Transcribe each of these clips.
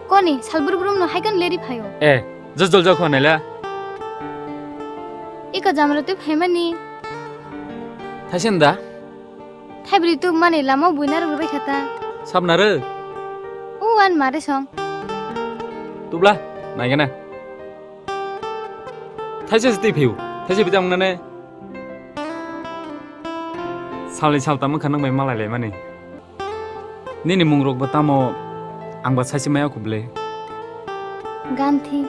Koni, salbur-burum no haikan leri phayo. Just jol jakho nela. Ika jamra tu phemani. Thaisinda. Thaibri tu mane lama buinar rubai khata. Sabnare. Uan mare song. Tubla, naigana. Thaise sti phiu. Thaise bijang nane. Sali saltam khanang mai malai le mani. Nini mungrok batamo angba saisi maya kuble. Ganthi.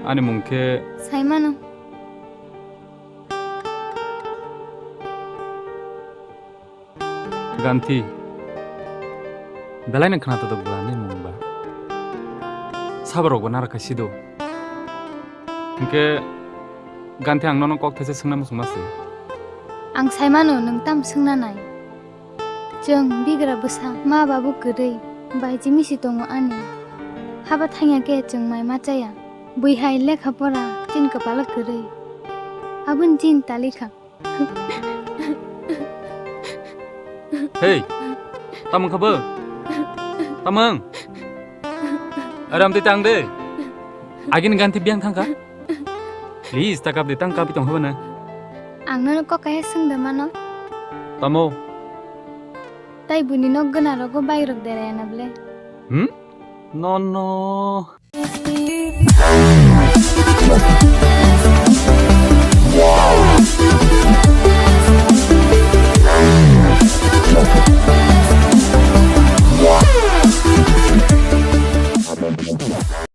Ani mungke Saimano. Ganthi. Dalai na khana to blani mungba. Sabarok banar kasido. Mungke Ganthi angnono kok thaise sungna musumasi. Ang saimano nang tam sungna nai. Jeng bigra besa ma babu gedei baiji misi tongo ani. Haba thanya ke jeng mai macaya. Buihai lekha pora tin kapala gedei. Abun tin talika. Hey, tamang khabar. Tamang. Aram te tang de. Agin Ganthi biang thangka. Please takap de tang kapi tong habana. Angno ko kaya sungda mano. Tamo. Tai buni no gana rogo bairok dere anable. No no. Wow.